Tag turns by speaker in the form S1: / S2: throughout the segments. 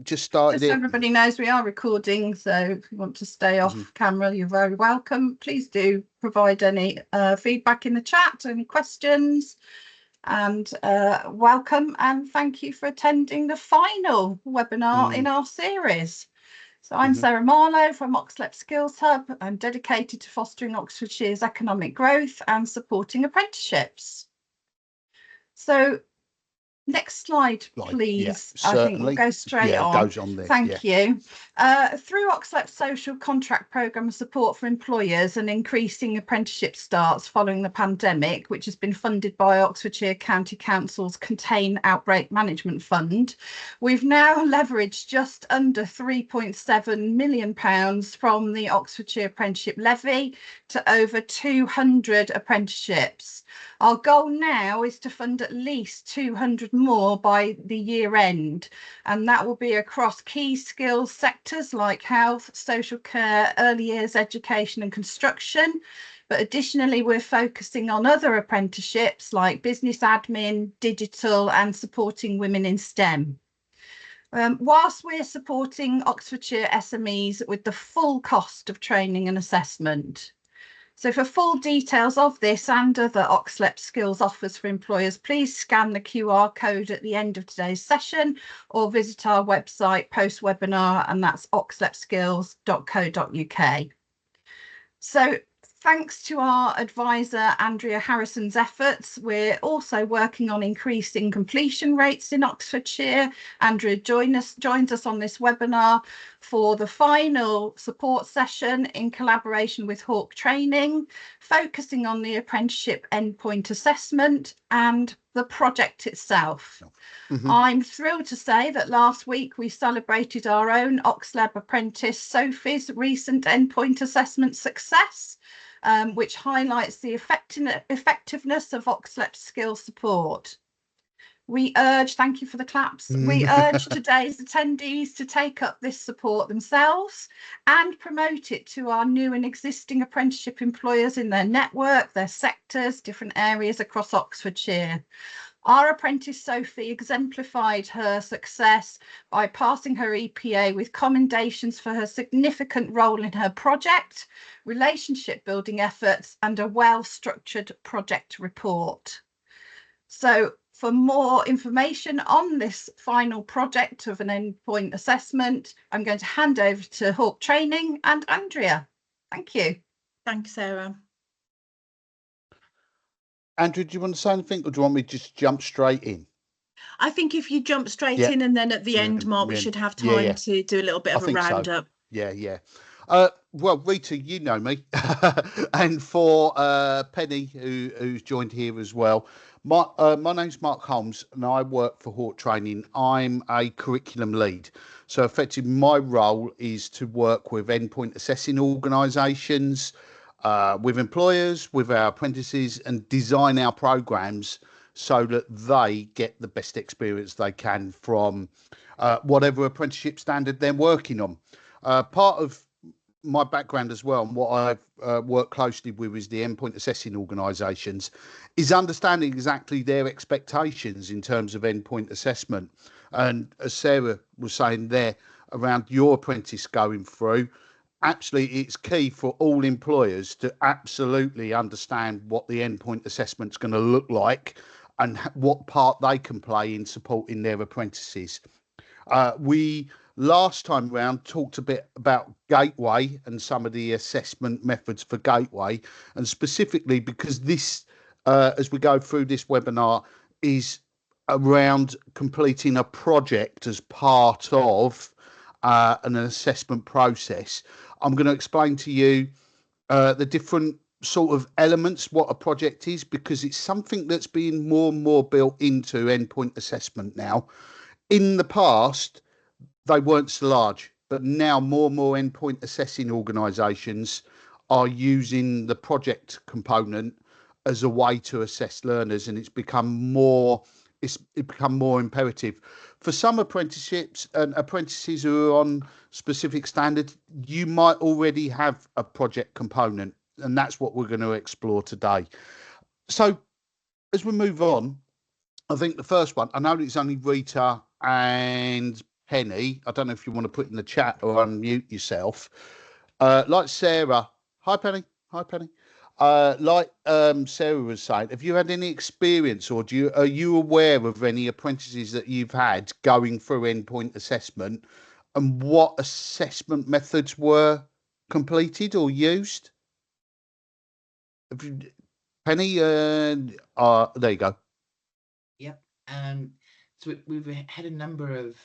S1: just started
S2: Just so
S1: it.
S2: everybody knows, we are recording, so if you want to stay off camera, you're very welcome. Please do provide any feedback in the chat, any questions, and welcome and thank you for attending the final webinar in our series. So I'm Sarah Marlowe from OxLEP Skills Hub. I'm dedicated to fostering Oxfordshire's economic growth and supporting apprenticeships. So next slide, please.
S1: Yeah,
S2: I think we'll go straight on.
S1: It goes on there.
S2: Thank you. Through OxLEP's social contract programme of support for employers and increasing apprenticeship starts following the pandemic, which has been funded by Oxfordshire County Council's Contain Outbreak Management Fund, we've now leveraged just under £3.7 million from the Oxfordshire Apprenticeship Levy to over 200 apprenticeships. Our goal now is to fund at least 200 more by the year end, and that will be across key skills sectors like health, social care, early years education and construction. But additionally, we're focusing on other apprenticeships like business admin, digital and supporting women in STEM. Whilst we're supporting Oxfordshire SMEs with the full cost of training and assessment. So for full details of this and other OxLEP skills offers for employers, please scan the QR code at the end of today's session or visit our website post-webinar, and that's oxlepskills.co.uk. So thanks to our advisor Andrea Harrison's efforts, we're also working on increasing completion rates in Oxfordshire. Andrea joins us on this webinar for the final support session in collaboration with Hawk Training, focusing on the apprenticeship endpoint assessment and the project itself. I'm thrilled to say that last week we celebrated our own OxLEP apprentice Sophie's recent endpoint assessment success, which highlights the effectiveness of OxLEP skill support. We urge, thank you for the claps, we urge today's attendees to take up this support themselves and promote it to our new and existing apprenticeship employers in their network, their sectors, different areas across Oxfordshire. Our apprentice Sophie exemplified her success by passing her EPA with commendations for her significant role in her project, relationship building efforts and a well-structured project report. So for more information on this final project of an endpoint assessment, I'm going to hand over to Hawk Training and Andrea. Thank you.
S3: Thanks, Sarah.
S1: Andrew, do you want to say anything, or do you want me to just jump straight in?
S3: I think if you jump straight in, and then at the end, Mark, we should have time to do a to do a little bit of a roundup.
S1: So. Yeah. Well, Rita, you know me, and for Penny, who's joined here as well. My name's Mark Holmes, and I work for Hawk Training. I'm a curriculum lead. So effectively, my role is to work with endpoint assessing organisations, with employers, with our apprentices, and design our programs so that they get the best experience they can from whatever apprenticeship standard they're working on. Part of my background as well, and what I've worked closely with is the endpoint assessing organisations, is understanding exactly their expectations in terms of endpoint assessment. And as Sarah was saying there, around your apprentice going through, absolutely, it's key for all employers to absolutely understand what the endpoint assessment's going to look like and what part they can play in supporting their apprentices. We last time round talked a bit about Gateway and some of the assessment methods for Gateway, and specifically because this, as we go through this webinar, is around completing a project as part of an assessment process. I'm going to explain to you the different sort of elements, what a project is, because it's something that's being more and more built into endpoint assessment now. In the past, they weren't so large, but now more and more endpoint assessing organisations are using the project component as a way to assess learners, and it's become more imperative. For some apprenticeships and apprentices who are on specific standards, you might already have a project component, and that's what we're going to explore today. So as we move on, I think the first one, I know it's only Rita and Penny, I don't know if you want to put in the chat or unmute yourself. Like Sarah, hi Penny. Like Sarah was saying, have you had any experience, or are you aware of any apprentices that you've had going through endpoint assessment, and what assessment methods were completed or used? Penny, there you go.
S4: Yep. So we've had a number of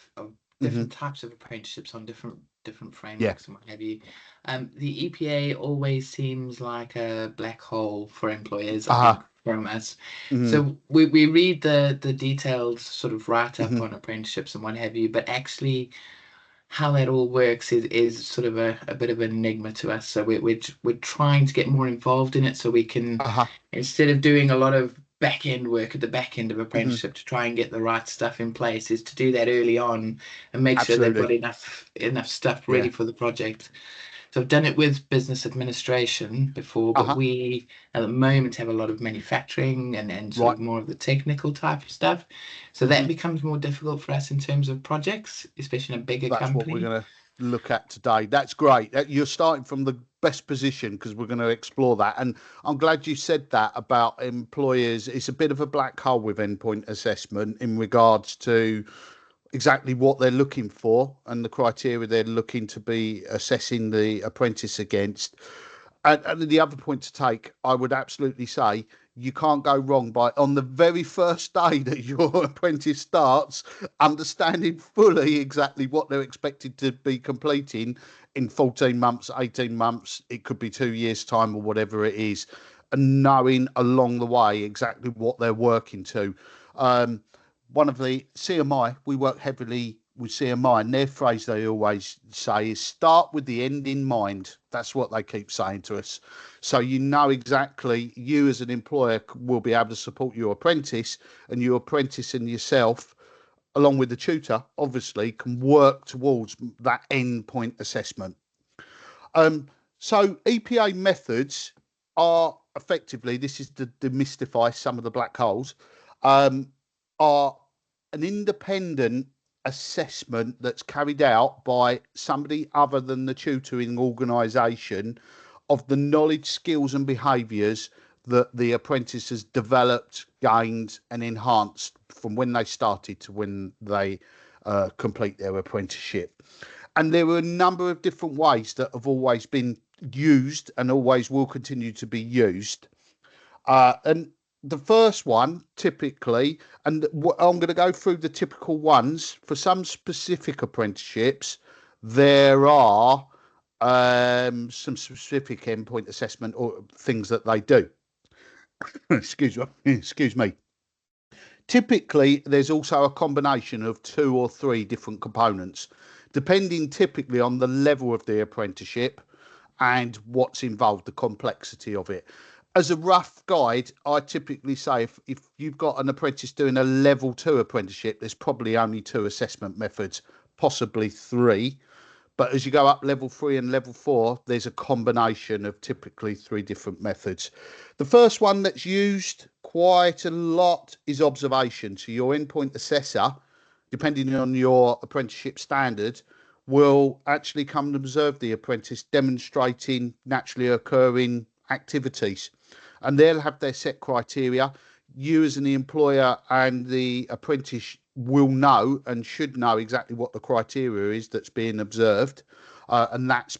S4: different types of apprenticeships on different frameworks and what have you. The EPA always seems like a black hole for employers, I think, from us. So we read the detailed sort of write-up on apprenticeships and what have you, but actually how that all works is sort of a bit of an enigma to us. So we're trying to get more involved in it, so we can, instead of doing a lot of back end work at the back end of apprenticeship to try and get the right stuff in place, is to do that early on and make sure they've got enough stuff ready for the project. So I've done it with business administration before, but we at the moment have a lot of manufacturing and sort of more of the technical type of stuff. So that becomes more difficult for us in terms of projects, especially in a bigger company.
S1: That's what we're going to look at today. That's great. You're starting from the best position, because we're going to explore that. And I'm glad you said that about employers. It's a bit of a black hole with endpoint assessment in regards to exactly what they're looking for and the criteria they're looking to be assessing the apprentice against. And the other point to take, I would absolutely say, you can't go wrong by, on the very first day that your apprentice starts, understanding fully exactly what they're expected to be completing in 14 months, 18 months, it could be 2 years' time or whatever it is, and knowing along the way exactly what they're working to. One of the CMI, we work heavily with CMI, and their phrase they always say is start with the end in mind. That's what they keep saying to us. So you know exactly, you as an employer will be able to support your apprentice, and your apprentice and yourself, along with the tutor, obviously, can work towards that end point assessment. So EPA methods are effectively, this is to demystify some of the black holes, are an independent assessment that's carried out by somebody other than the tutoring organisation of the knowledge, skills and behaviours that the apprentice has developed, gained and enhanced from when they started to when they complete their apprenticeship. And there are a number of different ways that have always been used and always will continue to be used. And the first one, typically, and I'm going to go through the typical ones. For some specific apprenticeships, there are some specific endpoint assessment or things that they do. Excuse me. Typically, there's also a combination of 2 or 3 different components, depending typically on the level of the apprenticeship and what's involved, the complexity of it. As a rough guide, I typically say if you've got an apprentice doing a level 2 apprenticeship, there's probably only 2 assessment methods, possibly 3. But as you go up level 3 and level 4, there's a combination of typically 3 different methods. The first one that's used quite a lot is observation. So your endpoint assessor, depending on your apprenticeship standard, will actually come and observe the apprentice demonstrating naturally occurring activities. And they'll have their set criteria. You as an employer and the apprentice will know and should know exactly what the criteria is that's being observed. And that's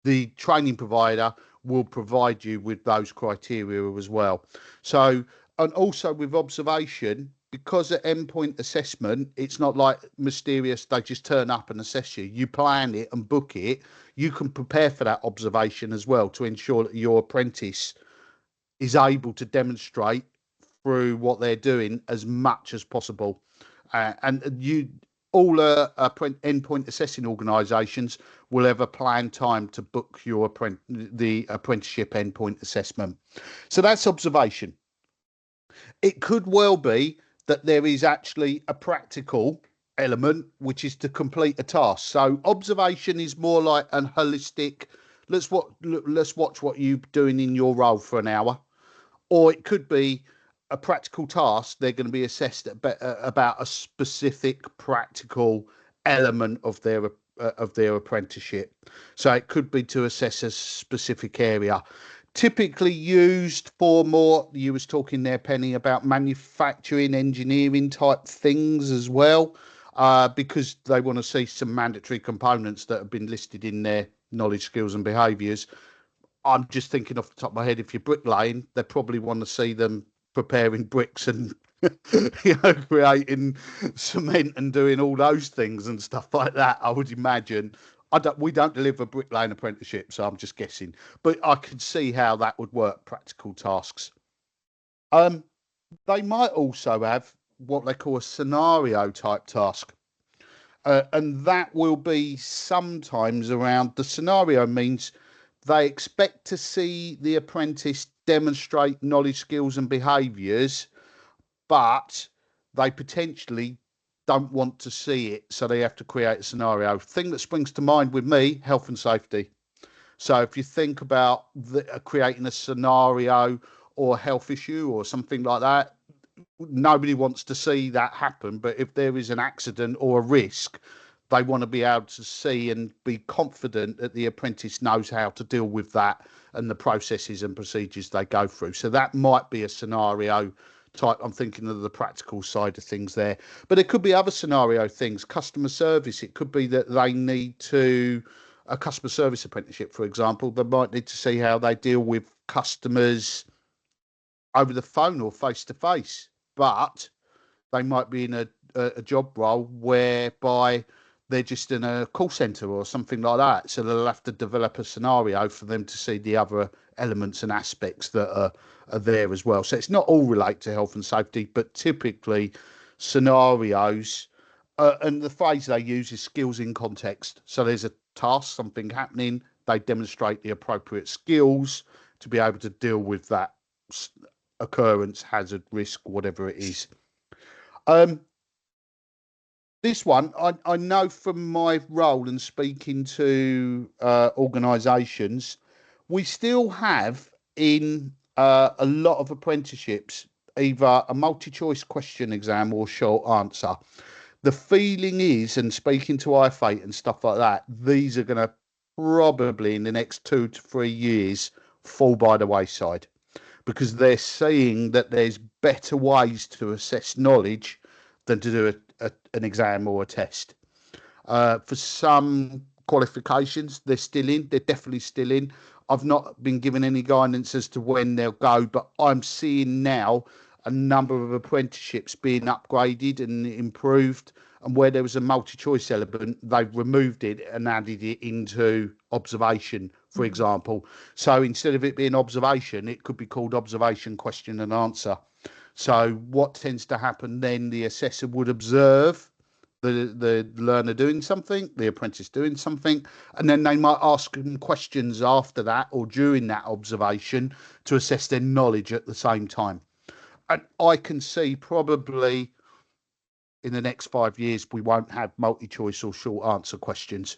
S1: the training provider will provide you with those criteria as well. So, and also with observation, because at endpoint assessment, it's not like mysterious, they just turn up and assess you. You plan it and book it. You can prepare for that observation as well to ensure that your apprentice is able to demonstrate through what they're doing as much as possible. And all endpoint assessing organisations will have a planned time to book the apprenticeship endpoint assessment. So that's observation. It could well be that there is actually a practical element, which is to complete a task. So observation is more like an holistic, let's watch what you're doing in your role for an hour. Or it could be a practical task. They're going to be assessed about a specific practical element of their apprenticeship. So it could be to assess a specific area. Typically used for more, you was talking there, Penny, about manufacturing, engineering type things as well, because they want to see some mandatory components that have been listed in their knowledge, skills and behaviours. I'm just thinking off the top of my head, if you're bricklaying, they probably want to see them preparing bricks and creating cement and doing all those things and stuff like that. I would imagine. We don't deliver bricklaying apprenticeship, so I'm just guessing. But I could see how that would work. Practical tasks. They might also have what they call a scenario type task. And that will be sometimes around, the scenario means they expect to see the apprentice demonstrate knowledge, skills and behaviours, but they potentially don't want to see it, so they have to create a scenario. Thing that springs to mind with me, health and safety. So if you think about creating a scenario or a health issue or something like that, nobody wants to see that happen, but if there is an accident or a risk, they want to be able to see and be confident that the apprentice knows how to deal with that and the processes and procedures they go through. So that might be a scenario type. I'm thinking of the practical side of things there, but it could be other scenario things. Customer service, it could be that they need to, a customer service apprenticeship, for example, they might need to see how they deal with customers over the phone or face to face, but they might be in a job role whereby they're just in a call center or something like that. So they'll have to develop a scenario for them to see the other elements and aspects that are there as well. So it's not all related to health and safety, but typically scenarios, and the phrase they use is skills in context. So there's a task, something happening, they demonstrate the appropriate skills to be able to deal with that occurrence, hazard, risk, whatever it is. This one, I know from my role and speaking to organisations, we still have in a lot of apprenticeships either a multi-choice question exam or short answer. The feeling is, and speaking to IFA and stuff like that, these are going to probably in the next 2 to 3 years fall by the wayside, because they're seeing that there's better ways to assess knowledge than to do an exam or a test. For some qualifications, they're definitely still in. I've not been given any guidance as to when they'll go, but I'm seeing now a number of apprenticeships being upgraded and improved. And where there was a multi-choice element, they've removed it and added it into observation, for example. So instead of it being observation, it could be called observation, question and answer. So what tends to happen then, the assessor would observe the learner doing something, the apprentice doing something, and then they might ask them questions after that or during that observation to assess their knowledge at the same time. And I can see probably in the next 5 years, we won't have multi-choice or short answer questions.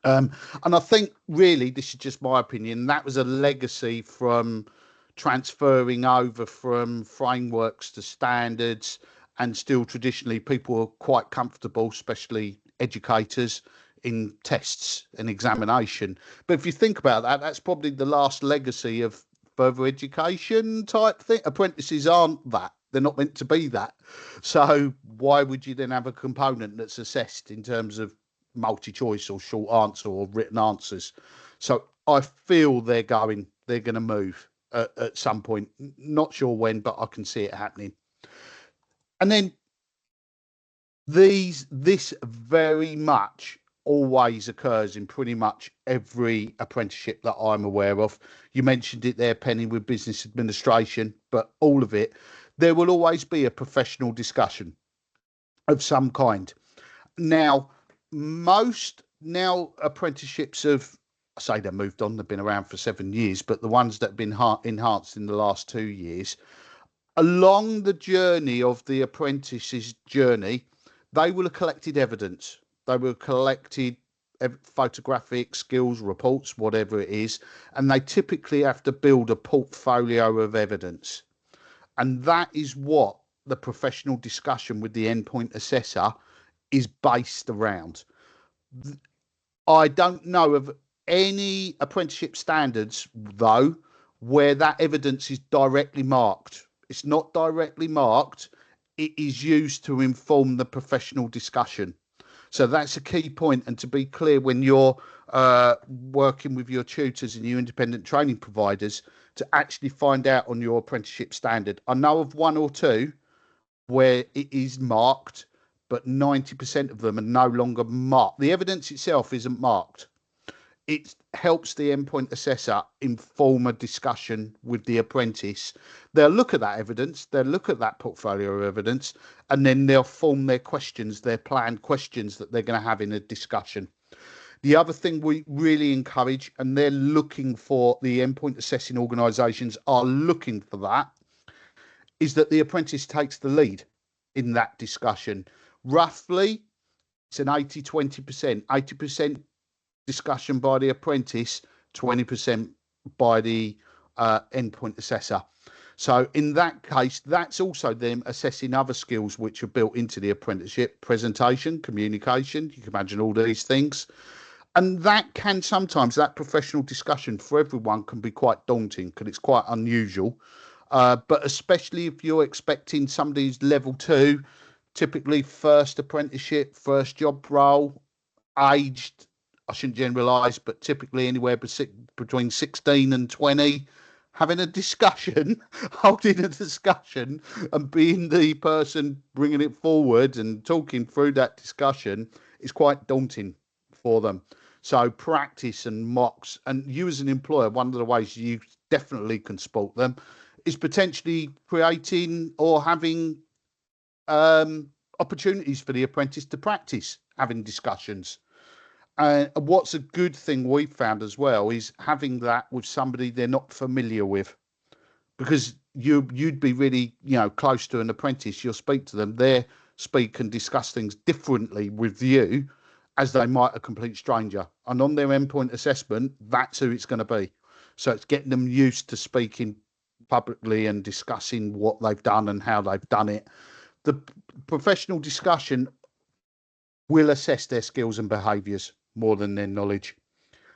S1: And I think really, this is just my opinion, that was a legacy from transferring over from frameworks to standards, and still traditionally people are quite comfortable, especially educators, in tests and examination. But if you think about that, that's probably the last legacy of further education type thing. Apprentices aren't that. They're not meant to be that. So why would you then have a component that's assessed in terms of multi-choice or short answer or written answers? So I feel they're going to move at some point. Not sure when, but I can see it happening. And then this very much always occurs in pretty much every apprenticeship that I'm aware of. You mentioned it there, Penny, with business administration, but all of it, there will always be a professional discussion of some kind. Now, most apprenticeships have, I say they've moved on, they've been around for 7 years, but the ones that have been enhanced in the last 2 years, along the journey of the apprentice's journey, they will have collected evidence. They will have collected photographic skills, reports, whatever it is, and they typically have to build a portfolio of evidence. And that is what the professional discussion with the endpoint assessor is based around. I don't know of any apprenticeship standards, though, where that evidence is directly marked. It's not directly marked. It is used to inform the professional discussion. So that's a key point. And to be clear, when you're working with your tutors and your independent training providers, to actually find out on your apprenticeship standard. I know of one or two where it is marked, but 90% of them are no longer marked. The evidence itself isn't marked. It helps the endpoint assessor inform a discussion with the apprentice. They'll look at that evidence, they'll look at that portfolio of evidence, and then they'll form their questions, their planned questions that they're going to have in a discussion. The other thing we really encourage, and they're looking for, the endpoint assessing organisations are looking for that, is that the apprentice takes the lead in that discussion. Roughly, it's an 80-20%. 80% discussion by the apprentice, 20% by the endpoint assessor. So in that case, that's also them assessing other skills which are built into the apprenticeship: presentation, communication. You can imagine all these things. And that can sometimes, that professional discussion for everyone can be quite daunting because it's quite unusual. But especially if you're expecting somebody who's level 2, typically first apprenticeship, first job role, aged, I shouldn't generalise, but typically anywhere between 16 and 20, having a discussion, holding a discussion and being the person bringing it forward and talking through that discussion is quite daunting for them. So practice and mocks, and you as an employer, one of the ways you definitely can support them is potentially creating or having opportunities for the apprentice to practice having discussions. What's a good thing we've found as well is having that with somebody they're not familiar with, because you'd be really, close to an apprentice. You'll speak to them, they speak and discuss things differently with you as they might a complete stranger. And on their endpoint assessment, that's who it's going to be. So it's getting them used to speaking publicly and discussing what they've done and how they've done it. The professional discussion will assess their skills and behaviours more than their knowledge.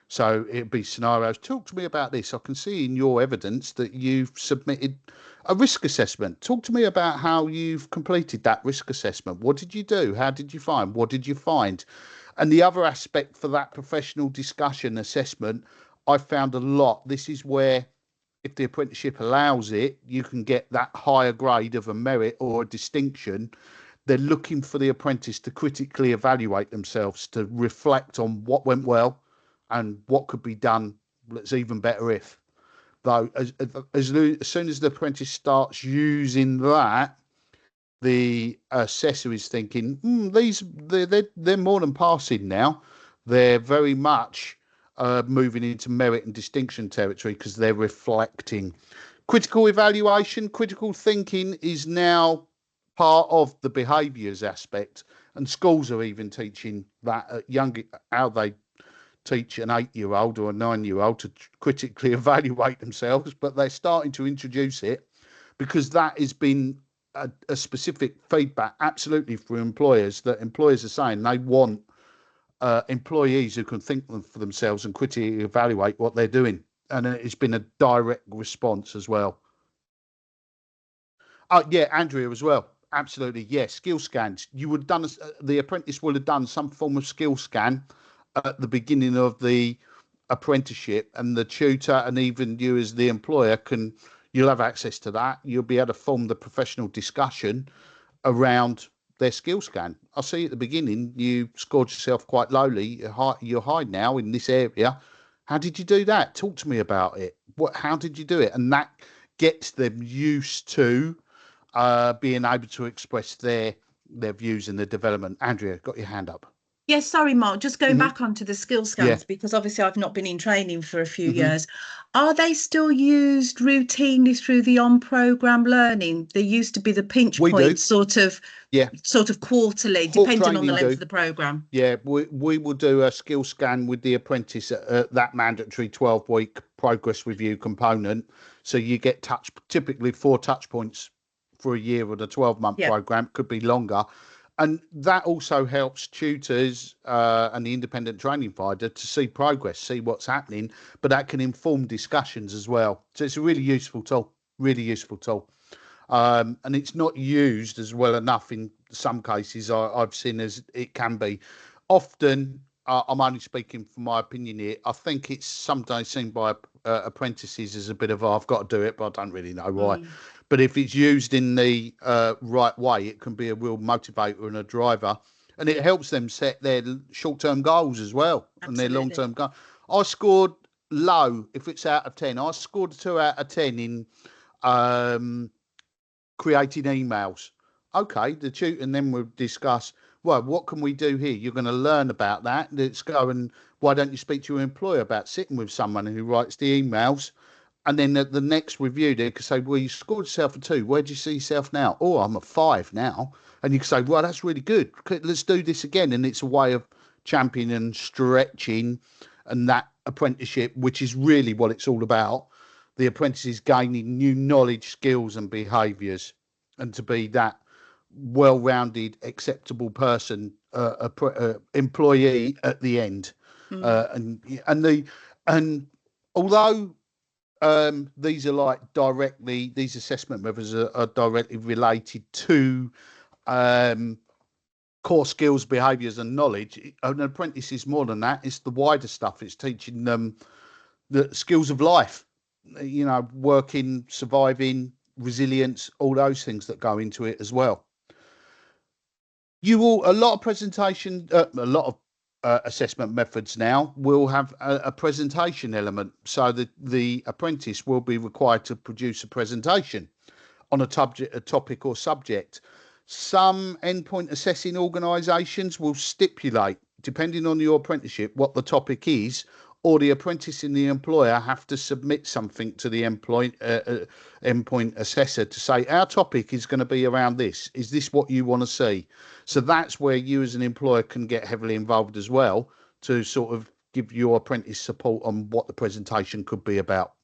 S1: So it'd be scenarios. Talk to me about this. I can see in your evidence that you've submitted a risk assessment. Talk to me about how you've completed that risk assessment. What did you do? How did you find? What did you find? And the other aspect for that professional discussion assessment, I found a lot. This is where, if the apprenticeship allows it, you can get that higher grade of a merit or a distinction. They're looking for the apprentice to critically evaluate themselves, to reflect on what went well and what could be done that's even better if. Though, as soon as the apprentice starts using that, the assessor is thinking, they're more than passing now. They're very much moving into merit and distinction territory because they're reflecting. Critical evaluation, critical thinking is now part of the behaviours aspect, and schools are even teaching that at how they teach an 8-year-old or a 9-year-old to critically evaluate themselves, but they're starting to introduce it because that has been a specific feedback absolutely for employers, that employers are saying they want employees who can think for themselves and critically evaluate what they're doing. And it's been a direct response as well. Yeah, Andrea as well. Absolutely. Yeah. Skill scans. You would have done, the apprentice would have done some form of skill scan at the beginning of the apprenticeship, and the tutor and even you as the employer you'll have access to that. You'll be able to form the professional discussion around their skill scan. I see at the beginning you scored yourself quite lowly. You're high now in this area. How did you do that? Talk to me about it. How did you do it? And that gets them used to being able to express their views and their development. Andrea, got your hand up.
S3: Yes, sorry, Mark, just going back onto the skill scans, because obviously I've not been in training for a few years. Are they still used routinely through the on-programme learning? There used to be the pinch points sort of quarterly, depending on the length of the programme.
S1: Yeah, we will do a skill scan with the apprentice at that mandatory 12-week progress review component. So you get typically 4 touch points for a year with a 12-month programme, could be longer. And that also helps tutors and the independent training provider to see progress, see what's happening, but that can inform discussions as well. So it's a really useful tool, really useful tool. And it's not used as well enough in some cases I've seen as it can be. Often, I'm only speaking from my opinion here, I think it's sometimes seen by apprentices as a bit of, I've got to do it, but I don't really know why. But if it's used in the right way, it can be a real motivator and a driver. And it helps them set their short-term goals as well. Absolutely. And their long-term goals. I scored low, if it's out of 10. I scored a 2 out of 10 in creating emails. Okay, the tutor, and then we'll discuss, well, what can we do here? You're going to learn about that. Let's go, and why don't you speak to your employer about sitting with someone who writes the emails? And then at the next review, they could say, well, you scored yourself a 2. Where do you see yourself now? Oh, I'm a 5 now. And you can say, well, that's really good. Let's do this again. And it's a way of championing and stretching and that apprenticeship, which is really what it's all about. The apprentices gaining new knowledge, skills and behaviours, and to be that well-rounded, acceptable person, employee at the end. And although these are like these assessment methods are directly related to core skills, behaviours and knowledge, an apprentice is more than that. It's the wider stuff. It's teaching them the skills of life, working, surviving, resilience, all those things that go into it as well. A lot of presentation, a lot of assessment methods now will have a presentation element, so that the apprentice will be required to produce a presentation on a topic or subject. Some endpoint assessing organisations will stipulate, depending on your apprenticeship, what the topic is, or the apprentice and the employer have to submit something to the endpoint assessor to say, our topic is going to be around this. Is this what you want to see? So that's where you as an employer can get heavily involved as well, to sort of give your apprentice support on what the presentation could be about.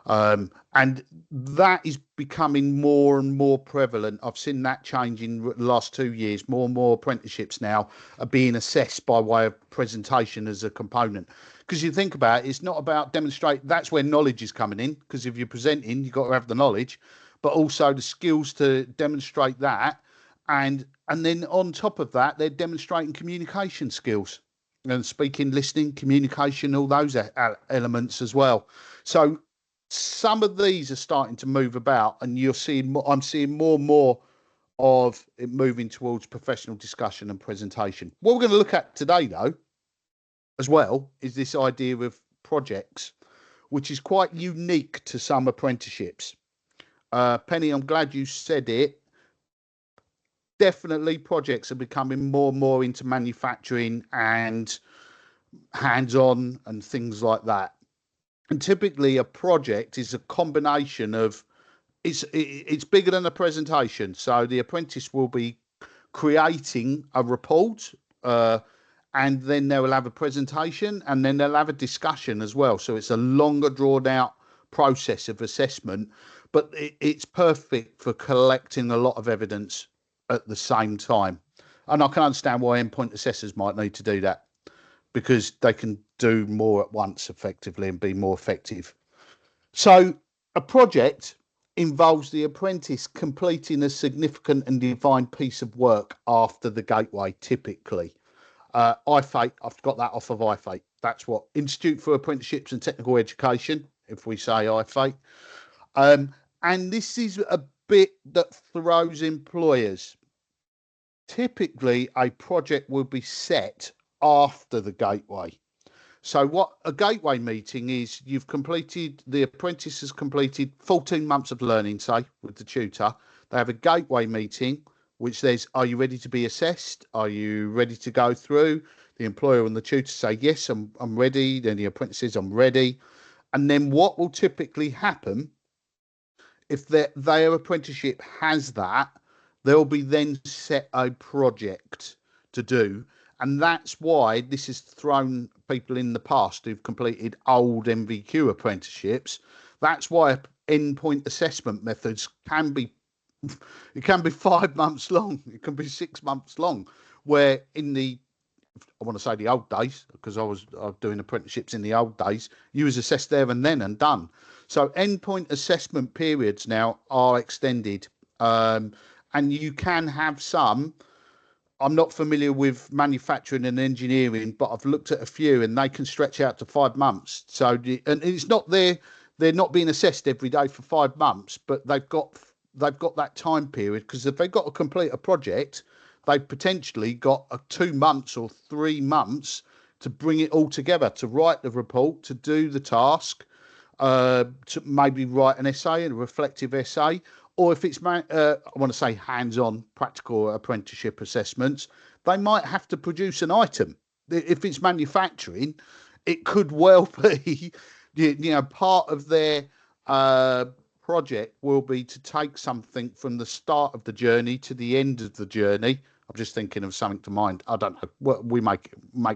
S1: And that is becoming more and more prevalent. I've seen that change in the last 2 years. More and more apprenticeships now are being assessed by way of presentation as a component. Because you think about it, it's not about demonstrate. That's where knowledge is coming in. Because if you're presenting, you've got to have the knowledge, but also the skills to demonstrate that. And then on top of that, they're demonstrating communication skills and speaking, listening, communication, all those elements as well. So some of these are starting to move about, and I'm seeing more and more of it moving towards professional discussion and presentation. What we're going to look at today, though, as well, is this idea of projects, which is quite unique to some apprenticeships. Penny, I'm glad you said it. Definitely projects are becoming more and more into manufacturing and hands-on and things like that. And typically a project is a combination of, it's bigger than a presentation. So the apprentice will be creating a report, and then they will have a presentation, and then they'll have a discussion as well. So it's a longer drawn out process of assessment, but it's perfect for collecting a lot of evidence at the same time. And I can understand why endpoint assessors might need to do that, because they can do more at once effectively and be more effective. So a project involves the apprentice completing a significant and defined piece of work after the gateway, typically. IFATE, I've got that off of IFATE. That's what Institute for Apprenticeships and Technical Education, if we say IFATE. And this is a bit that throws employers. Typically, a project will be set after the gateway. So what a gateway meeting is, the apprentice has completed 14 months of learning, say, with the tutor. They have a gateway meeting, which says, are you ready to be assessed? Are you ready to go through? The employer and the tutor say, yes, I'm ready. Then the apprentice says, I'm ready. And then what will typically happen, if their apprenticeship has that, they'll be then set a project to do. And that's why this has thrown people in the past who've completed old MVQ apprenticeships. That's why endpoint assessment methods can be It can be 5 months long. It can be 6 months long. Where in I want to say the old days, because I was doing apprenticeships in the old days, you was assessed there and then and done. So endpoint assessment periods now are extended, and you can have some. I'm not familiar with manufacturing and engineering, but I've looked at a few, and they can stretch out to 5 months. So, and it's not they're not being assessed every day for 5 months, but they've got that time period, because if they've got to complete a project, they've potentially got 2 months or 3 months to bring it all together, to write the report, to do the task, to maybe write an essay, a reflective essay, or if it's, I want to say hands-on practical apprenticeship assessments, they might have to produce an item. If it's manufacturing, it could well be, part of their project will be to take something from the start of the journey to the end of the journey. I'm just thinking of something to mind. I don't know. Well, we make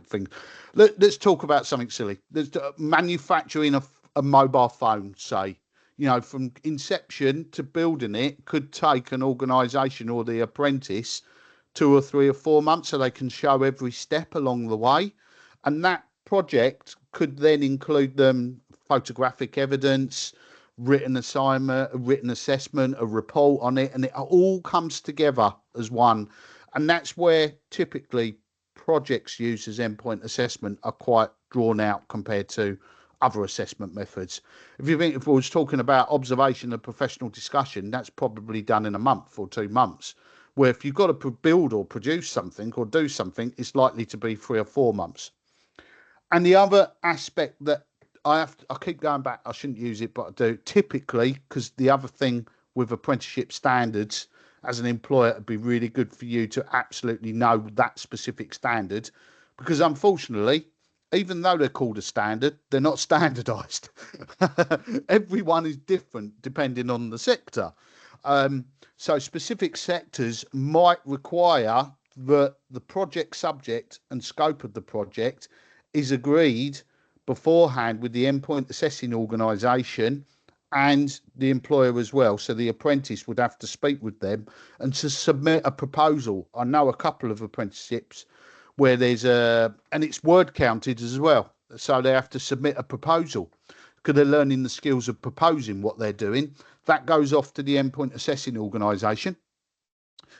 S1: things. Let's talk about something silly. There's manufacturing a mobile phone, say. From inception to building it could take an organisation or the apprentice 2 or 3 or 4 months, so they can show every step along the way. And that project could then include photographic evidence, written assignment, a written assessment, a report on it, and it all comes together as one. And that's where typically projects used as endpoint assessment are quite drawn out compared to other assessment methods. If we was talking about observation and professional discussion, that's probably done in a month or 2 months. Where if you've got to build or produce something or do something, it's likely to be 3 or 4 months. And the other aspect that I keep going back, I shouldn't use it, but I do typically, because the other thing with apprenticeship standards, as an employer, it'd be really good for you to absolutely know that specific standard, because unfortunately, even though they're called a standard, they're not standardized. Everyone is different depending on the sector. So specific sectors might require that the project subject and scope of the project is agreed beforehand with the endpoint assessing organisation and the employer as well. So the apprentice would have to speak with them and to submit a proposal. I know a couple of apprenticeships where and it's word counted as well. So they have to submit a proposal because they're learning the skills of proposing what they're doing. That goes off to the endpoint assessing organisation.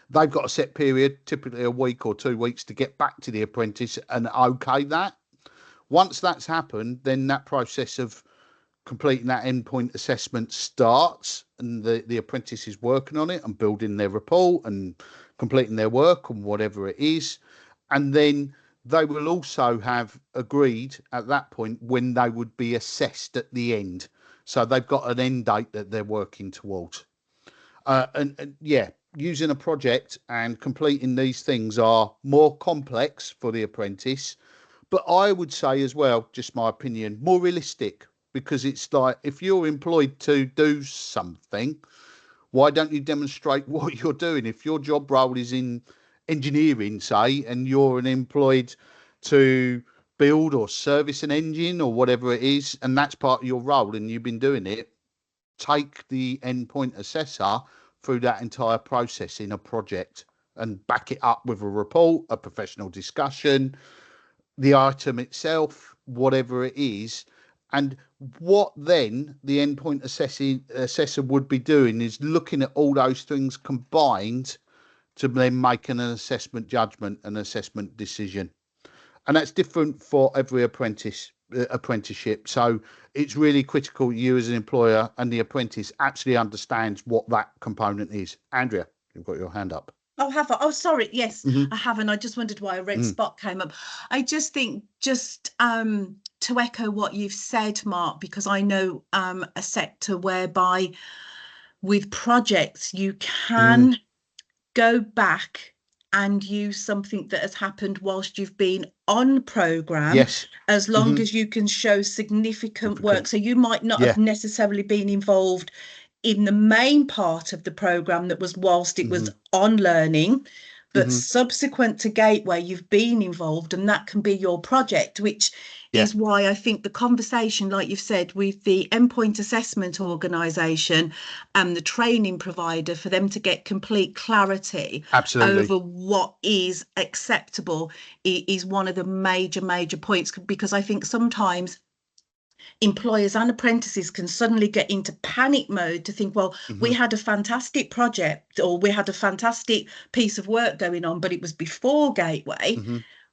S1: They've got a set period, typically a week or 2 weeks, to get back to the apprentice and okay that. Once that's happened, then that process of completing that endpoint assessment starts, and the apprentice is working on it and building their report and completing their work and whatever it is. And then they will also have agreed at that point when they would be assessed at the end. So they've got an end date that they're working towards. And using a project and completing these things are more complex for the apprentice. But I would say as well, just my opinion, more realistic, because it's like, if you're employed to do something, why don't you demonstrate what you're doing? If your job role is in engineering, say, and you're employed to build or service an engine or whatever it is, and that's part of your role and you've been doing it, take the endpoint assessor through that entire process in a project and back it up with a report, a professional discussion, the item itself, whatever it is. And what then the endpoint assessor would be doing is looking at all those things combined to then make an assessment judgment, an assessment decision. And that's different for every apprenticeship. So it's really critical you as an employer and the apprentice actually understands what that component is. Andrea, you've got your hand up.
S3: Oh, have I? Oh, sorry. Yes, I haven't. I just wondered why a red spot came up. I just think to echo what you've said, Mark, because I know a sector whereby with projects you can go back and use something that has happened whilst you've been on programme,
S1: yes,
S3: as long as you can show significant work. So you might not have necessarily been involved in the main part of the programme that was whilst it was on learning. but subsequent to Gateway, you've been involved, and that can be your project, which is why I think the conversation, like you've said, with the endpoint assessment organisation and the training provider, for them to get complete clarity over what is acceptable, is one of the major points, because I think sometimes employers and apprentices can suddenly get into panic mode to think, well, we had a fantastic project, or we had a fantastic piece of work going on, but it was before Gateway.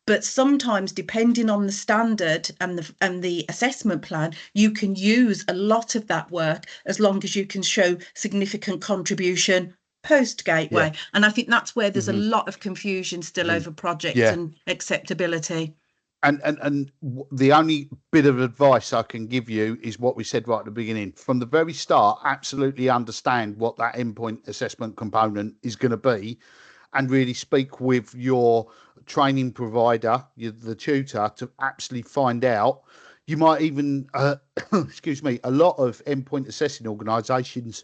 S3: But sometimes, depending on the standard and the assessment plan, you can use a lot of that work as long as you can show significant contribution post Gateway. And I think that's where there's a lot of confusion still over projects and acceptability.
S1: And the only bit of advice I can give you is what we said right at the beginning. From the very start, absolutely understand what that endpoint assessment component is going to be, and really speak with your training provider, the tutor, to actually find out. You might even, excuse me, a lot of endpoint assessing organisations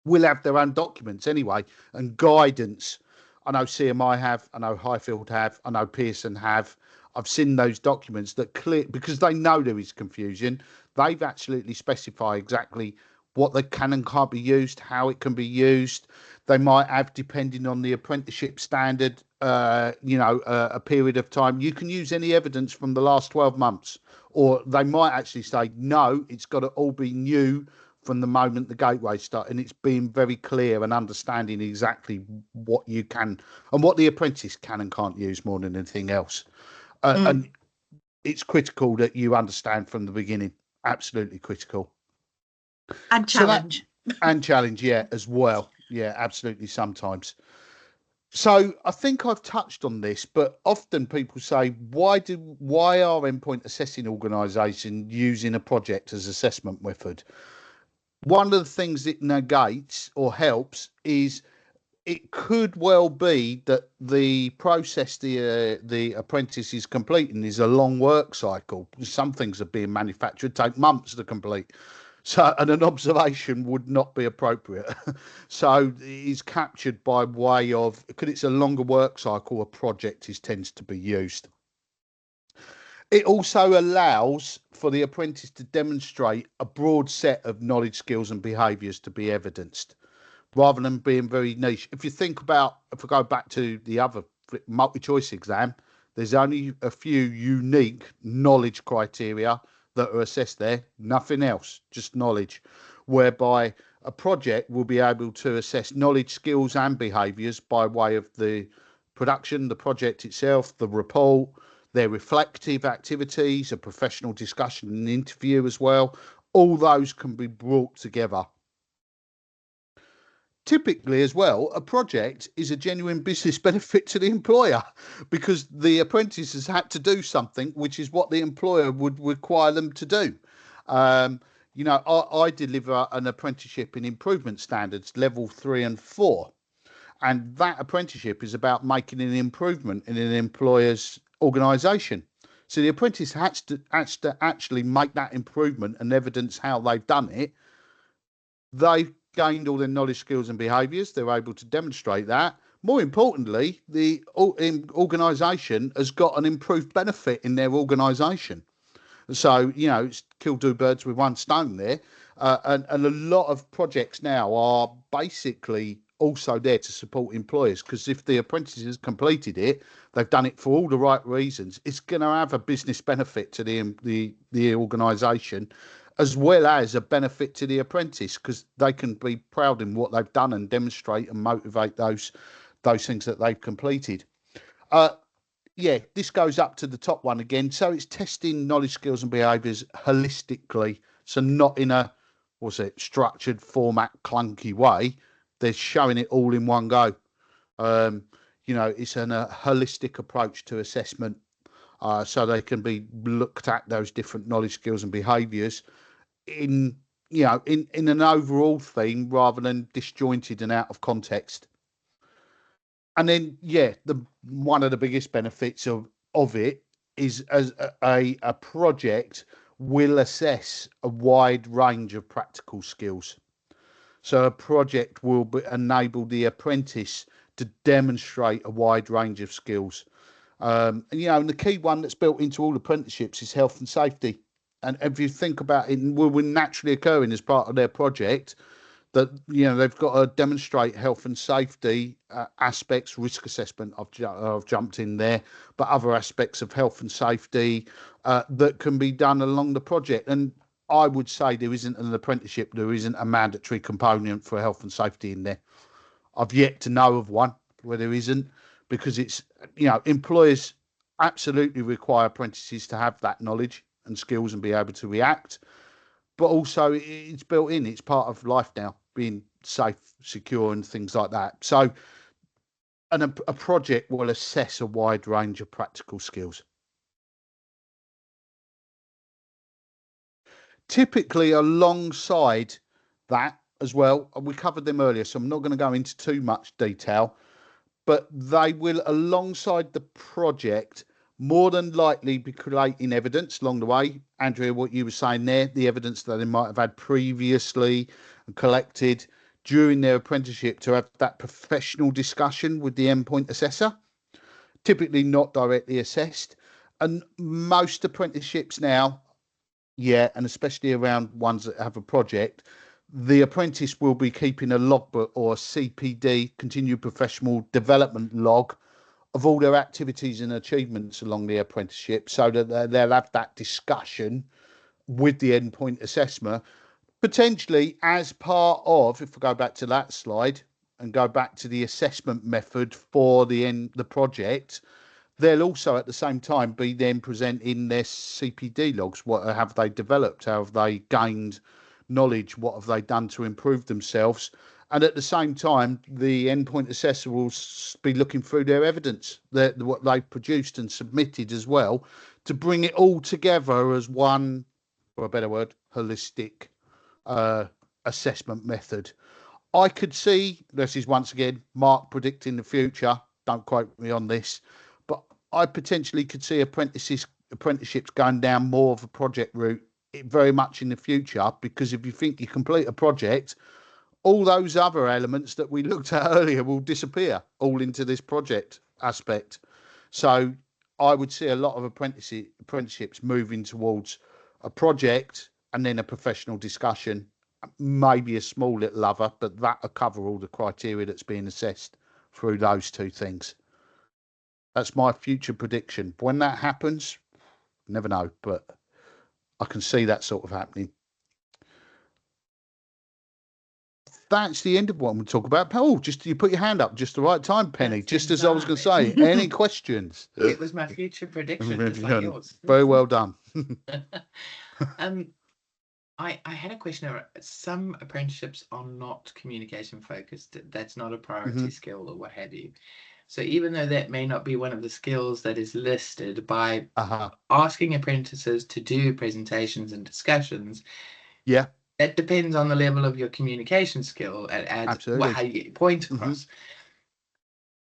S1: will have their own documents anyway, and guidance. I know CMI have, I know Highfield have, I know Pearson have. I've seen those documents that clear, because they know there is confusion. They've absolutely specified exactly what they can and can't be used, how it can be used. They might have, depending on the apprenticeship standard, a period of time. You can use any evidence from the last 12 months, or they might actually say, no, it's got to all be new from the moment the Gateway start, and it's being very clear and understanding exactly what you can and what the apprentice can and can't use more than anything else. And it's critical that you understand from the beginning. Absolutely critical.
S3: And challenge.
S1: As well. Yeah, absolutely. Sometimes. So I think I've touched on this, but often people say, why are endpoint assessing organisations using a project as assessment method? One of the things it negates or helps is, it could well be that the process the apprentice is completing is a long work cycle. Some things are being manufactured, take months to complete. So, and an observation would not be appropriate. So it's captured by way of, because it's a longer work cycle, a project tends to be used. It also allows for the apprentice to demonstrate a broad set of knowledge, skills and behaviours to be evidenced, rather than being very niche. If you think about, if we go back to the other multi-choice exam, there's only a few unique knowledge criteria that are assessed there, nothing else, just knowledge, whereby a project will be able to assess knowledge, skills and behaviours by way of the production, the project itself, the report, their reflective activities, a professional discussion and interview as well. All those can be brought together. Typically as well, a project is a genuine business benefit to the employer, because the apprentice has had to do something which is what the employer would require them to do. I deliver an apprenticeship in improvement standards level 3 and 4, and that apprenticeship is about making an improvement in an employer's organisation. So the apprentice has to actually make that improvement and evidence how they've done it. They've gained all their knowledge, skills and behaviours. They're able to demonstrate that. More importantly, the organisation has got an improved benefit in their organisation. So, it's kill two birds with one stone there. And a lot of projects now are basically also there to support employers, because if the apprentice has completed it, they've done it for all the right reasons, it's going to have a business benefit to the organisation, as well as a benefit to the apprentice, because they can be proud in what they've done and demonstrate and motivate those things that they've completed. This goes up to the top one again. So it's testing knowledge, skills and behaviours holistically. So not in a, structured format, clunky way. They're showing it all in one go. It's a holistic approach to assessment. So they can be looked at, those different knowledge, skills and behaviours in an overall theme, rather than disjointed and out of context. And then, one of the biggest benefits of it is, as a project will assess a wide range of practical skills. So a project will enable the apprentice to demonstrate a wide range of skills. And the key one that's built into all apprenticeships is health and safety. And if you think about it, will naturally occurring as part of their project, that they've got to demonstrate health and safety aspects, risk assessment. I've jumped in there, but other aspects of health and safety that can be done along the project. And I would say there isn't an apprenticeship, there isn't a mandatory component for health and safety in there. I've yet to know of one where there isn't, because it's, employers absolutely require apprentices to have that knowledge and skills and be able to react. But also it's built in, it's part of life now, being safe, secure and things like that. So a project will assess a wide range of practical skills. Typically alongside that as well, we covered them earlier, so I'm not going to go into too much detail, but they will, alongside the project, more than likely be creating evidence along the way. Andrea, what you were saying there, the evidence that they might have had previously and collected during their apprenticeship to have that professional discussion with the endpoint assessor, typically not directly assessed. And most apprenticeships now, and especially around ones that have a project, the apprentice will be keeping a logbook or a CPD, continued professional development log, of all their activities and achievements along the apprenticeship, so that they'll have that discussion with the endpoint assessor, potentially as part of, if we go back to that slide and go back to the assessment method for the project, they'll also at the same time be then presenting their CPD logs. What have they developed? How have they gained knowledge? What have they done to improve themselves? And at the same time, the endpoint assessor will be looking through their evidence, what they've produced and submitted as well, to bring it all together as one, for a better word, holistic assessment method. I could see, this is once again Mark predicting the future, don't quote me on this, but I potentially could see apprenticeships going down more of a project route very much in the future, because if you think you complete a project, all those other elements that we looked at earlier will disappear all into this project aspect. So I would see a lot of apprenticeships moving towards a project and then a professional discussion, maybe a small little other, but that'll cover all the criteria that's being assessed through those two things. That's my future prediction. When that happens, never know, but I can see that sort of happening. That's the end of what I'm going to talk about. Oh, just you put your hand up just the right time, Penny. That's just as I was going to say. Any questions?
S4: It was my future prediction, just like yours.
S1: Very well done.
S4: I had a question. Some apprenticeships are not communication focused. That's not a priority skill or what have you. So even though that may not be one of the skills that is listed, by asking apprentices to do presentations and discussions, that depends on the level of your communication skill and how you get your point across.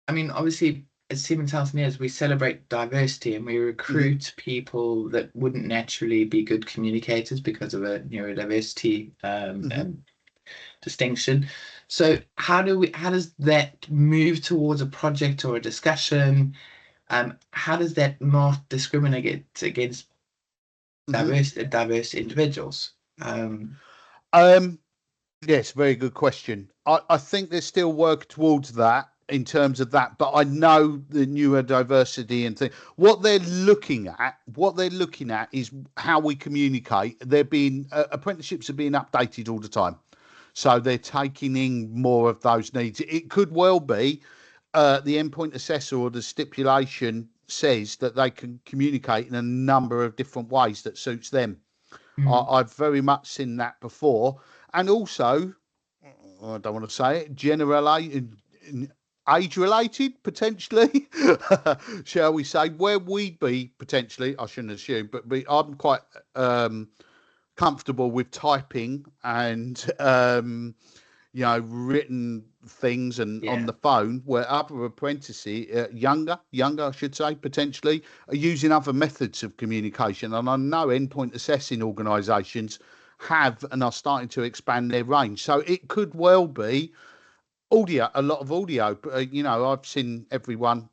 S4: I mean, obviously, as Siemens Healthineers, we celebrate diversity and we recruit people that wouldn't naturally be good communicators because of a neurodiversity distinction. So how does that move towards a project or a discussion? How does that not discriminate against diverse individuals?
S1: Yes, very good question. I think there's still work towards that in terms of that, but I know the neurodiversity and thing. What they're looking at is how we communicate. They're being apprenticeships are being updated all the time, so they're taking in more of those needs. It could well be the endpoint assessor or the stipulation says that they can communicate in a number of different ways that suits them. I've very much seen that before. And also, I don't want to say it, age-related, potentially, shall we say, where we'd be potentially, I shouldn't assume, but I'm quite comfortable with typing and, written things and on the phone, where other apprentices, younger, I should say, potentially, are using other methods of communication. And I know endpoint assessing organisations have and are starting to expand their range. So it could well be audio, a lot of audio. You know, I've seen everyone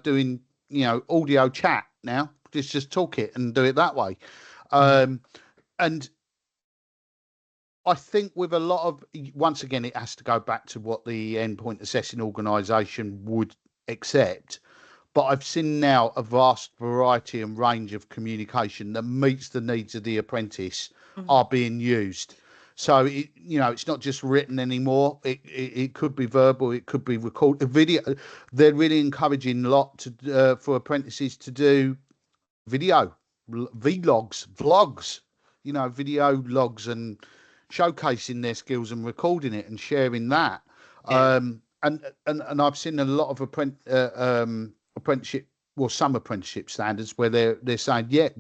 S1: doing, you know, audio chat now. Just talk it and do it that way. And I think with a lot of, once again, it has to go back to what the endpoint assessing organisation would accept. But I've seen now a vast variety and range of communication that meets the needs of the apprentice are being used. So, you know, it's not just written anymore. It could be verbal. It could be recorded. Video. They're really encouraging a lot to for apprentices to do video, vlogs, vlogs, you know, video logs and showcasing their skills and recording it and sharing that. And I've seen a lot of apprenticeship, well, some apprenticeship standards where they're saying, yeah,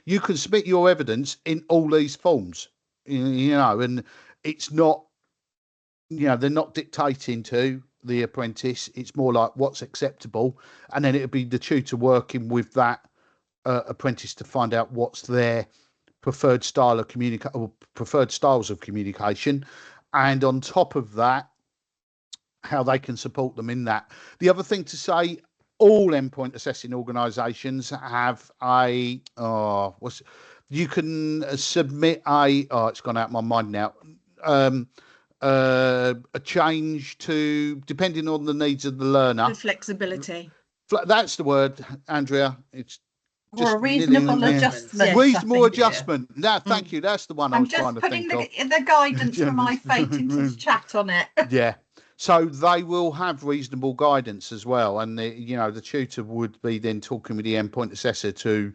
S1: you can submit your evidence in all these forms, you know, and it's not, you know, they're not dictating to the apprentice. It's more like what's acceptable, and then it'll be the tutor working with that apprentice to find out what's their preferred style of or preferred styles of communication, and on top of that, how they can support them in that. The other thing to say, all endpoint assessing organisations have a you can submit it's gone out of my mind now, a change to, depending on the needs of the learner,
S3: the flexibility.
S1: That's the word, Andrea. It's
S2: or a reasonable adjustment.
S1: Reasonable adjustment. No, thank you. That's the one I was trying to think of.
S2: I'm just putting the guidance from my fate into the chat on it.
S1: Yeah. So they will have reasonable guidance as well. And, you know, the tutor would be then talking with the endpoint assessor to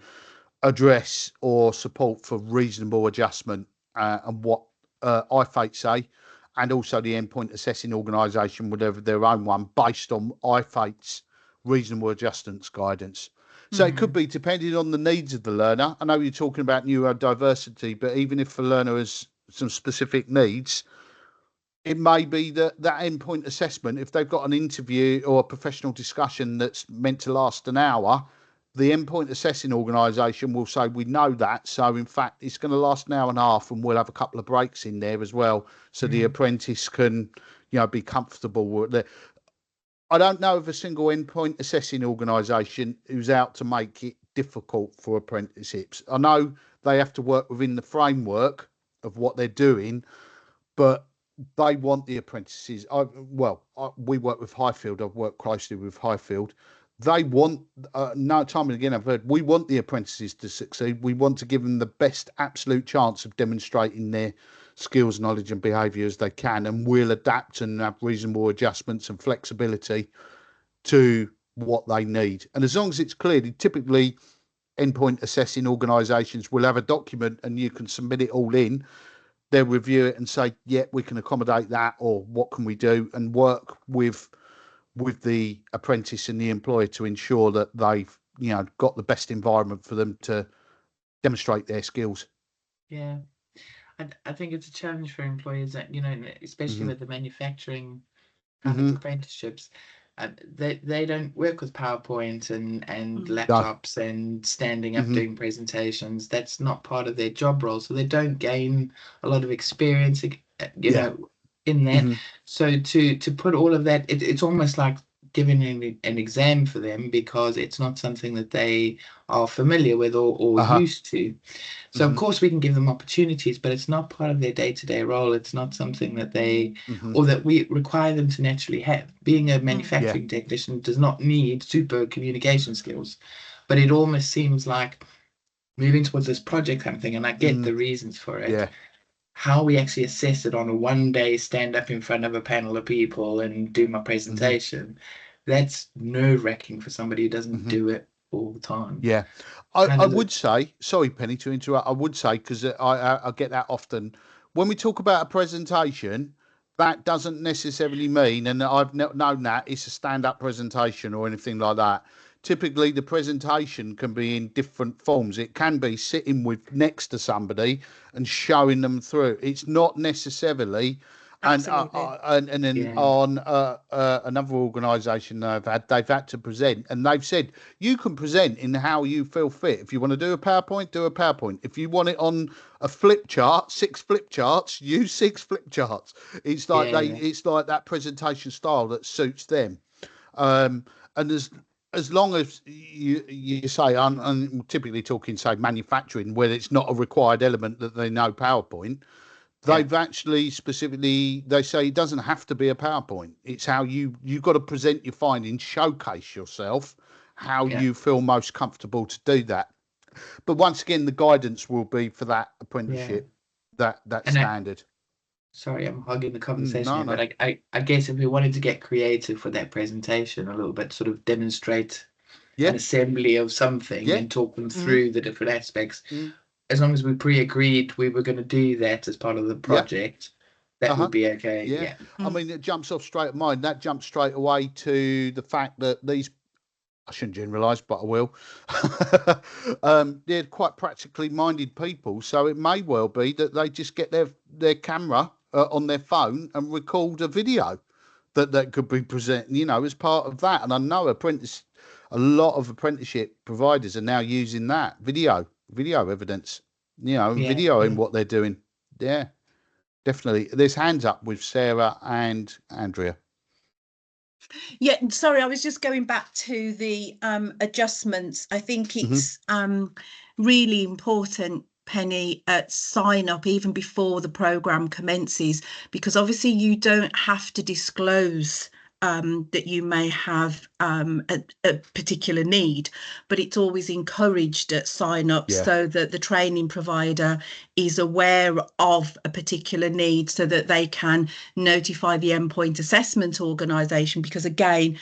S1: address or support for reasonable adjustment and what IFATE say. And also the endpoint assessing organisation would have their own one based on IFATE's reasonable adjustments guidance. So it could be depending on the needs of the learner. I know you're talking about neurodiversity, but even if the learner has some specific needs, it may be that endpoint assessment, if they've got an interview or a professional discussion that's meant to last an hour, the endpoint assessing organisation will say, we know that. So, in fact, it's going to last an hour and a half, and we'll have a couple of breaks in there as well. So the apprentice can, you know, be comfortable with it. I don't know of a single endpoint assessing organisation who's out to make it difficult for apprenticeships. I know they have to work within the framework of what they're doing, but they want the apprentices. We work with Highfield. I've worked closely with Highfield. They want, no time and again I've heard, we want the apprentices to succeed. We want to give them the best absolute chance of demonstrating their skills, knowledge and behaviour as they can, and we'll adapt and have reasonable adjustments and flexibility to what they need. And as long as it's clear, typically endpoint assessing organisations will have a document and you can submit it all in. They'll review it and say, yeah, we can accommodate that, or what can we do, and work with the apprentice and the employer to ensure that they've, you know, got the best environment for them to demonstrate their skills.
S4: Yeah. I think it's a challenge for employers that, you know, especially with the manufacturing kind of apprenticeships, they don't work with PowerPoint and laptops and standing up doing presentations. That's not part of their job role. So they don't gain a lot of experience, you know, in that. So to put all of that, it's almost like giving an exam for them, because it's not something that they are familiar with or used to. So of course we can give them opportunities, but it's not part of their day-to-day role. It's not something that they or that we require them to naturally have. Being a manufacturing technician does not need super communication skills, but it almost seems like moving towards this project kind of thing, and I get the reasons for it. How we actually assess it on a one-day stand up in front of a panel of people and do my presentation, that's nerve-wracking for somebody who doesn't do it all the time.
S1: I would say, sorry Penny to interrupt, I would say, because I get that often, when we talk about a presentation, that doesn't necessarily mean, and I've known that, it's a stand-up presentation or anything like that. Typically the presentation can be in different forms. It can be sitting next to somebody and showing them through. It's not necessarily
S3: Absolutely.
S1: And then
S4: Yeah.
S1: on another organisation they've had to present, and they've said you can present in how you feel fit. If you want to do a PowerPoint, do a PowerPoint. If you want it on a flip chart, 6 flip charts, use 6 flip charts. It's like it's like that presentation style that suits them. And as long as you say, I'm typically talking, say, manufacturing, where it's not a required element that they know PowerPoint. They've actually specifically, they say it doesn't have to be a PowerPoint. It's how you've got to present your findings, showcase yourself, how you feel most comfortable to do that. But once again, the guidance will be for that apprenticeship, that standard.
S4: Sorry, I'm hogging the conversation here, but I guess if we wanted to get creative for that presentation a little bit, sort of demonstrate an assembly of something and talk them through the different aspects. As long as we pre-agreed we were going to do that as part of the project, that would be okay. Yeah.
S1: I mean, it jumps off straight at mine. That jumps straight away to the fact that these, I shouldn't generalise, but I will. They're quite practically minded people, so it may well be that they just get their camera on their phone and record a video that could be presented, as part of that. And I know a lot of apprenticeship providers are now using that video evidence, videoing what they're doing. Yeah, definitely. There's hands up with Sarah and Andrea.
S3: Yeah, sorry, I was just going back to the adjustments. I think it's really important, Penny, at sign up even before the programme commences, because obviously you don't have to disclose that you may have a particular need, but it's always encouraged at sign up so that the training provider is aware of a particular need so that they can notify the endpoint assessment organisation, because again,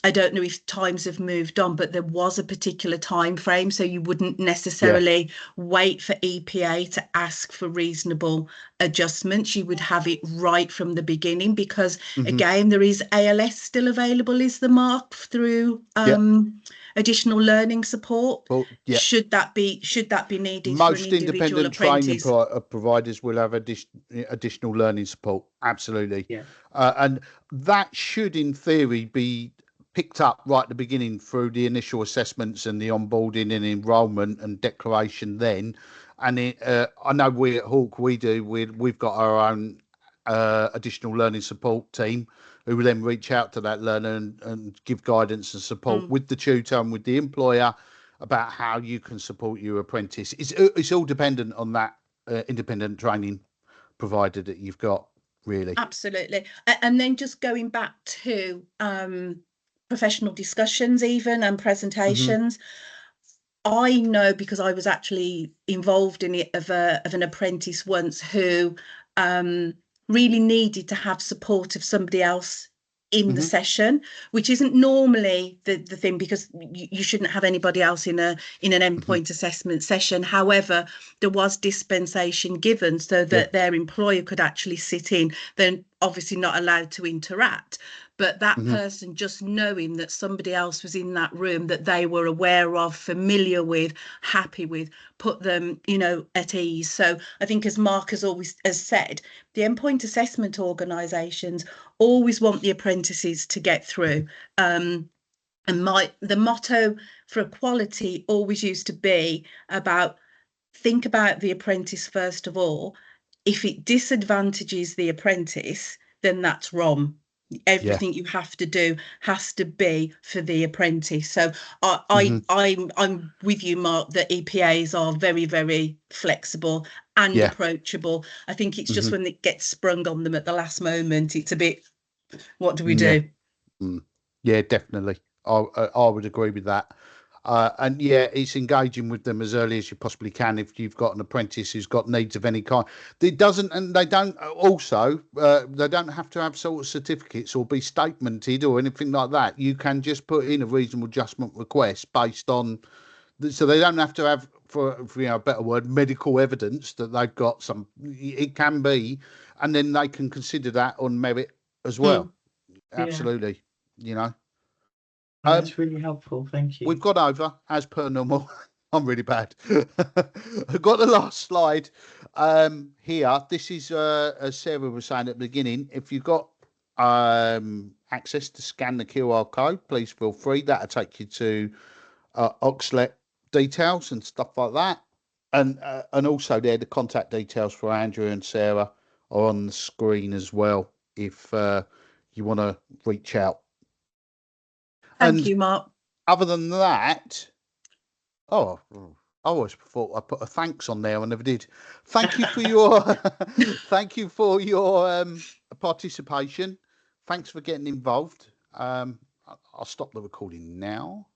S3: I don't know if times have moved on, but there was a particular time frame, so you wouldn't necessarily wait for EPA to ask for reasonable adjustments. You would have it right from the beginning, because again, there is ALS still available, is the mark, through additional learning support. Should that be needed
S1: most
S3: for an individual
S1: independent training
S3: apprentice?
S1: providers will have additional learning support, absolutely. And that should in theory be picked up right at the beginning through the initial assessments and the onboarding and enrolment and declaration then. And I know we at Hawke, we've got our own additional learning support team who will then reach out to that learner and give guidance and support with the tutor and with the employer about how you can support your apprentice. It's all dependent on that independent training provider that you've got, really.
S3: Absolutely. And then just going back to professional discussions even and presentations, I know, because I was actually involved in it, of an apprentice once who really needed to have support of somebody else in the session, which isn't normally the thing, because you shouldn't have anybody else in an endpoint assessment session. However, there was dispensation given so that their employer could actually sit in. They're obviously not allowed to interact, but that person just knowing that somebody else was in that room that they were aware of, familiar with, happy with, put them, at ease. So I think, as Mark has always said, the endpoint assessment organisations always want the apprentices to get through. And the motto for equality always used to be about, think about the apprentice first of all. If it disadvantages the apprentice, then that's wrong. Everything you have to do has to be for the apprentice. So I'm with you, Mark, that EPAs are very, very flexible and approachable. I think it's just when it gets sprung on them at the last moment, it's a bit, what do we do?
S1: Yeah, definitely. I would agree with that. And it's engaging with them as early as you possibly can. If you've got an apprentice who's got needs of any kind, they don't have to have sort of certificates or be statemented or anything like that. You can just put in a reasonable adjustment request based on, so they don't have to have, for a better word, medical evidence that they've got some. It can be, and then they can consider that on merit as well. Absolutely,
S4: That's really helpful. Thank you.
S1: We've got over, as per normal. I'm really bad. I've got the last slide here. This is, as Sarah was saying at the beginning, if you've got access to scan the QR code, please feel free. That'll take you to OxLEP details and stuff like that. And also there, the contact details for Andrew and Sarah are on the screen as well if you want to reach out.
S3: Thank you, Mark.
S1: Other than that, I always thought I put a thanks on there. I never did. Thank you for your thank you for your participation. Thanks for getting involved. I'll stop the recording now.